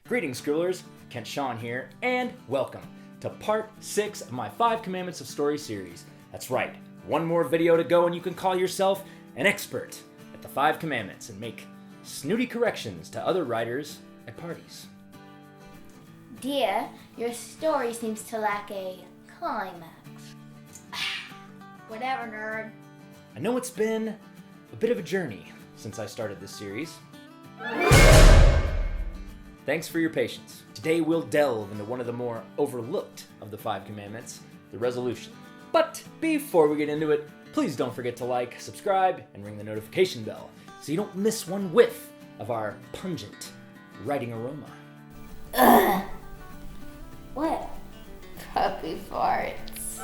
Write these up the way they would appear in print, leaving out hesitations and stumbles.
Greetings, Scribblers. Kent Sean here, and welcome to part 6 of my 5 Commandments of Story series. That's right, one more video to go and you can call yourself an expert at the 5 Commandments and make snooty corrections to other writers at parties. Dear, your story seems to lack a climax. Whatever, nerd. I know it's been a bit of a journey since I started this series. Thanks for your patience. Today we'll delve into one of the more overlooked of the 5 Commandments, the resolution. But before we get into it, please don't forget to like, subscribe, and ring the notification bell so you don't miss one whiff of our pungent writing aroma. Ugh. What? Puppy farts.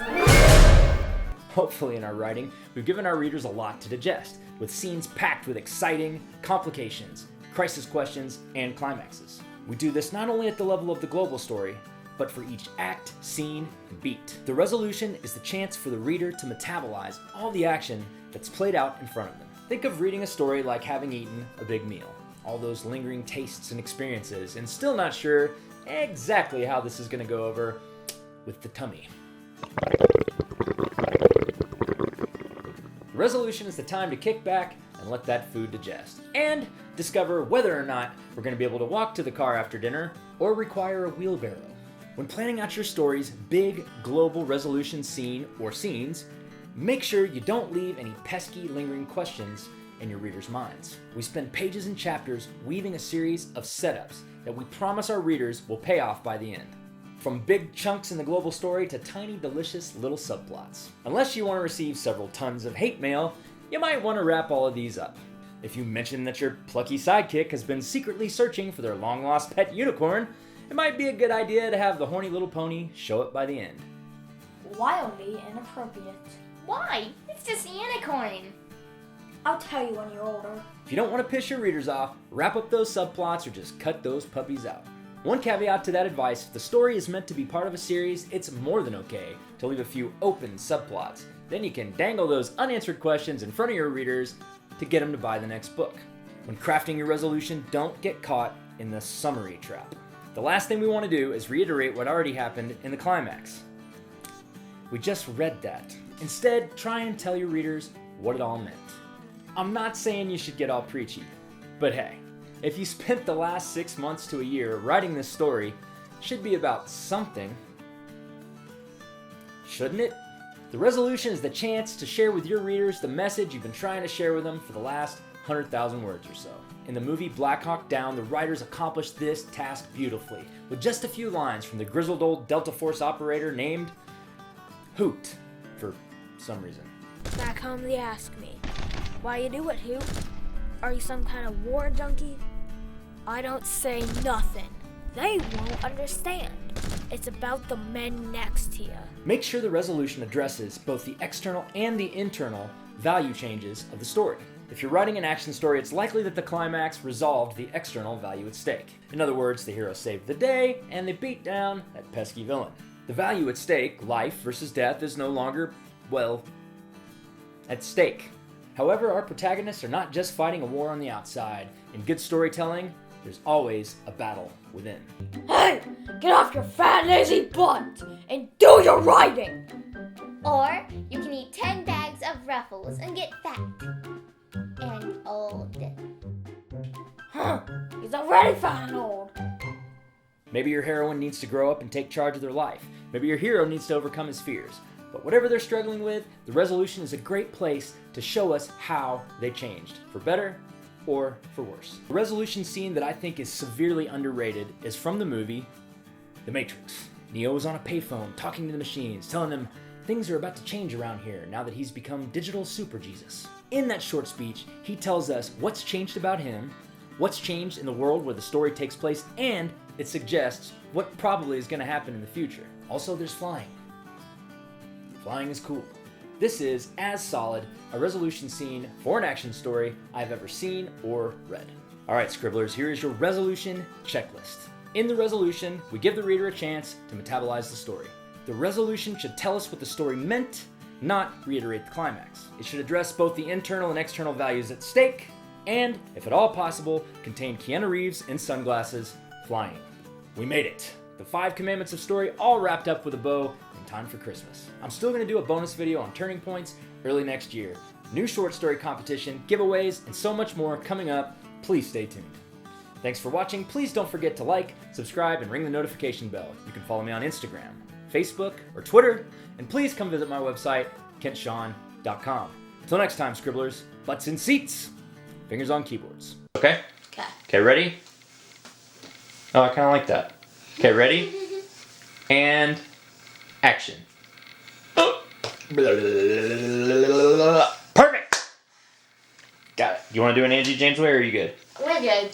Hopefully in our writing, we've given our readers a lot to digest, with scenes packed with exciting complications, crisis questions, and climaxes. We do this not only at the level of the global story, but for each act, scene, and beat. The resolution is the chance for the reader to metabolize all the action that's played out in front of them. Think of reading a story like having eaten a big meal. All those lingering tastes and experiences, and still not sure exactly how this is going to go over with the tummy. The resolution is the time to kick back and let that food digest, and discover whether or not we're going to be able to walk to the car after dinner or require a wheelbarrow. When planning out your story's big global resolution scene or scenes, make sure you don't leave any pesky lingering questions in your readers' minds. We spend pages and chapters weaving a series of setups that we promise our readers will pay off by the end. From big chunks in the global story to tiny delicious little subplots. Unless you want to receive several tons of hate mail, you might want to wrap all of these up. If you mention that your plucky sidekick has been secretly searching for their long-lost pet unicorn, it might be a good idea to have the horny little pony show up by the end. Wildly inappropriate. Why? It's just a unicorn. I'll tell you when you're older. If you don't want to piss your readers off, wrap up those subplots or just cut those puppies out. One caveat to that advice, if the story is meant to be part of a series, it's more than okay to leave a few open subplots. Then you can dangle those unanswered questions in front of your readers to get them to buy the next book. When crafting your resolution, don't get caught in the summary trap. The last thing we want to do is reiterate what already happened in the climax. We just read that. Instead, try and tell your readers what it all meant. I'm not saying you should get all preachy, but hey, if you spent the last 6 months to a year writing this story, it should be about something, shouldn't it? The resolution is the chance to share with your readers the message you've been trying to share with them for the last 100,000 words or so. In the movie Black Hawk Down, the writers accomplished this task beautifully, with just a few lines from the grizzled old Delta Force operator named Hoot, for some reason. Back home they ask me, why you do it, Hoot? Are you some kind of war junkie? I don't say nothing. They won't understand. It's about the men next to you. Make sure the resolution addresses both the external and the internal value changes of the story. If you're writing an action story, it's likely that the climax resolved the external value at stake. In other words, the hero saved the day and they beat down that pesky villain. The value at stake, life versus death, is no longer, well, at stake. However, our protagonists are not just fighting a war on the outside. In good storytelling, there's always a battle within. Hey! Get off your fat, lazy butt and do your writing! Or you can eat 10 bags of Ruffles and get fat and old. Huh? He's already fat and old. Maybe your heroine needs to grow up and take charge of their life. Maybe your hero needs to overcome his fears. But whatever they're struggling with, the resolution is a great place to show us how they changed, for better or for worse. The resolution scene that I think is severely underrated is from the movie The Matrix. Neo is on a payphone talking to the machines, telling them things are about to change around here now that he's become digital super Jesus. In that short speech, he tells us what's changed about him, what's changed in the world where the story takes place, and it suggests what probably is going to happen in the future. Also, there's flying. Flying is cool. This is as solid a resolution scene for an action story I've ever seen or read. Alright, Scribblers, here is your resolution checklist. In the resolution, we give the reader a chance to metabolize the story. The resolution should tell us what the story meant, not reiterate the climax. It should address both the internal and external values at stake, and, if at all possible, contain Keanu Reeves in sunglasses flying. We made it. The 5 commandments of story all wrapped up with a bow in time for Christmas. I'm still going to do a bonus video on turning points early next year. New short story competition, giveaways, and so much more coming up. Please stay tuned. Thanks for watching. Please don't forget to like, subscribe, and ring the notification bell. You can follow me on Instagram, Facebook, or Twitter. And please come visit my website, kentshawn.com. Until next time, scribblers, butts in seats, fingers on keyboards. Okay? Okay, ready? Oh, I kind of like that. Okay, ready? And action. Perfect! Got it. You want to do an Angie James way, or are you good? We're good.